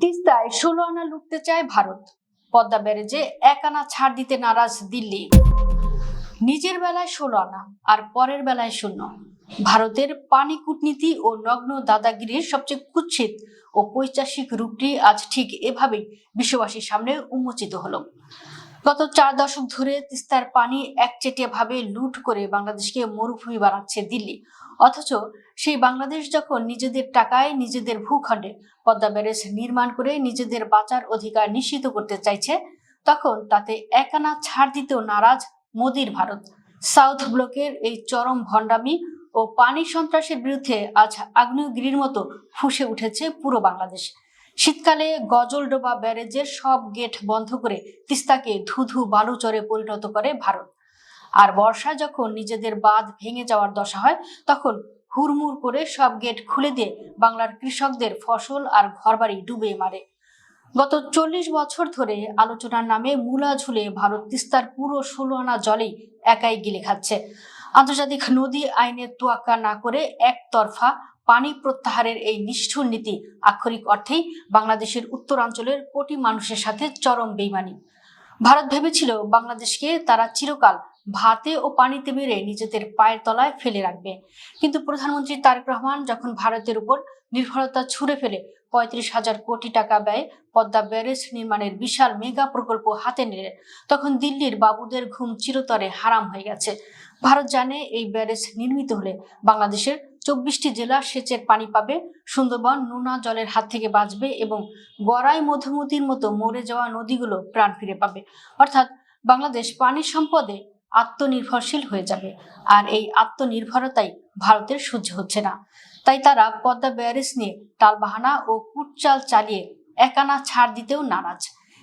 তিস্তায় ১৬ আনা লুটতে চায় ভারত। পদ্মা ব্যারেজে ১ আনা ছাড় দিতে নারাজ দিল্লি। নিজের বেলায় ১৬ আনা আর পরের বেলায় শূন্য। ভারতের পানি কূটনীতি ও নগ্ন দাদাগিরির সবচেয়ে কুৎসিত ও পৈশাচিক রূপটি আজ ঠিক এভাবেই বিশ্ববাসীর সামনে উন্মোচিত হলো। গত ৪ দশক ধরে তিস্তার পানি একচেটিয়া ভাবে লুট করে বাংলাদেশকে মরুভূমি বানাচ্ছে দিল্লি। অথচ সেই বাংলাদেশ যখন নিজেদের টাকায় নিজেদের ভূখণ্ডে পদ্মা ব্যারেজ নির্মাণ করে নিজেদের বাঁচার অধিকার নিশ্চিত করতে চাইছে, তখন তাতে ১ আনা ছাড় দিতেও নারাজ মোদির ভারত। সাউথ ব্লকের এই চরম ভণ্ডামি ও পানি সন্ত্রাসের বিরুদ্ধে আজ আগ্নেয়গিরির মতো ফুঁসে উঠেছে পুরো বাংলাদেশ। শীতকালে গজলডোবা ব্যারেজের সব গেট বন্ধ করে তিস্তাকে ধুধু বালুচরে পরিণত করে ভারত। আর বর্ষায় যখন নিজেদের বাঁধ ভেঙে যাওয়ার দশা হয়, তখন হুড়মুড় করে সব গেট খুলে দিয়ে বাংলার কৃষকদের ফসল আর ঘরবাড়ি ডুবিয়ে মারে। গত ৪০ বছর ধরে আলোচনার নামে মূলা ঝুলে ভারত তিস্তার পুরো ১৬ আনা জলেই একাই গিলে খাচ্ছে। আন্তর্জাতিক নদী আইনের তোয়াক্কা না করে একতরফা পানি প্রত্যাহারের এই নিষ্ঠুর নীতি আক্ষরিক অর্থেই বাংলাদেশের উত্তরাঞ্চলের কোটি মানুষের সাথে চরম বেইমানি। ভারত ভেবেছিল বাংলাদেশকে তারা চিরকাল ভাতে ও পানিতে মেরে নিজেদের পায়ের তলায় ফেলে রাখবে, কিন্তু প্রধানমন্ত্রী তারেক রহমান যখন ভারতের উপর নির্ভরতা ছুঁড়ে ফেলে ৩৫,০০০ কোটি টাকা ব্যয়ে পদ্মা ব্যারেজ নির্মাণের বিশাল মেগা প্রকল্প হাতে নিলেন, তখন দিল্লির বাবুদের ঘুম চিরতরে হারাম হয়ে গেছে। ভারত জানে এই ব্যারেজ নির্মিত হলে বাংলাদেশের ২৪টি জেলা সেচের পানি পাবে, সুন্দরবন নোনা জলের হাত থেকে বাঁচবে এবং গড়াই মধুমতির মতো মরে যাওয়া নদীগুলো প্রাণ ফিরে পাবে। অর্থাৎ বাংলাদেশ পানি সম্পদে আত্মনির্ভরশীল হয়ে যাবে। আর এই আত্মনির্ভরতাই ভারতের সহ্য হচ্ছে না। তাই তারা পদ্মা ব্যারেজ নিয়ে টালবাহানা ও কুটচাল চালিয়ে ১ আনা ছাড় দিতেও নারাজ।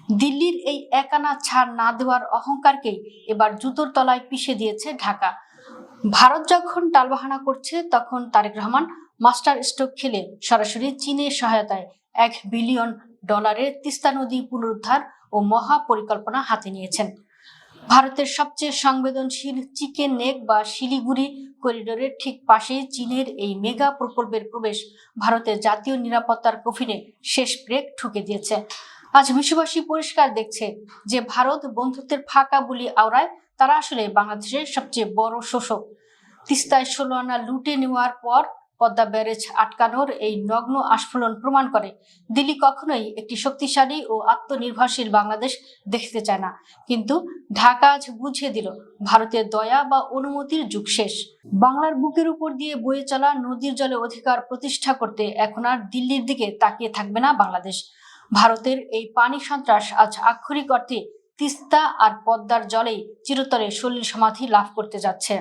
দিল্লির এই ১ আনা ছাড় না দেওয়ার অহংকারকেই এবার জুতোর তলায় পিষে দিয়েছে ঢাকা। ভারত যখন টালবাহানা করছে, তখন তারেক রহমান মাস্টার স্ট্রোক খেলে সরাসরি চীনের সহায়তায় $১ বিলিয়ন তিস্তা নদী পুনরুদ্ধার ও মহা পরিকল্পনা হাতে নিয়েছেন। ভারতের সবচেয়ে সংবেদনশীল চিকেন নেক বা শিলিগুড়ি করিডোরের ঠিক পাশেই চীনের এই মেগা প্রকল্পের প্রবেশ ভারতের জাতীয় নিরাপত্তার কফিনে শেষ ব্রেক ঠুকে দিয়েছে। আজ বিশ্ববাসী পরিষ্কার দেখছে যে ভারত বন্ধুত্বের ফাঁকা বুলি আওড়ায়, তারা আসলে বাংলাদেশের সবচেয়ে বড় শোষক। তিস্তায় ১৬ আনা লুটে নেওয়ার পর পদ্মা ব্যারেজ আটকানোর এই নগ্ন আস্ফালন প্রমাণ করে দিল্লি কখনোই একটি শক্তিশালী ও আত্মনির্ভরশীল বাংলাদেশ দেখতে চায় না। কিন্তু ঢাকা আজ বুঝিয়ে দিল ভারতের দয়া বা অনুমতির যুগ শেষ। বাংলার বুকের উপর দিয়ে বয়ে চলা নদীর জলে অধিকার প্রতিষ্ঠা করতে এখন আর দিল্লির দিকে তাকিয়ে থাকবে না বাংলাদেশ। ভারতের এই পানি সন্ত্রাস আজ আক্ষরিক অর্থে তিস্তা আর পদ্মার জলেই চিরতরে সলিল সমাধি লাভ করতে যাচ্ছে।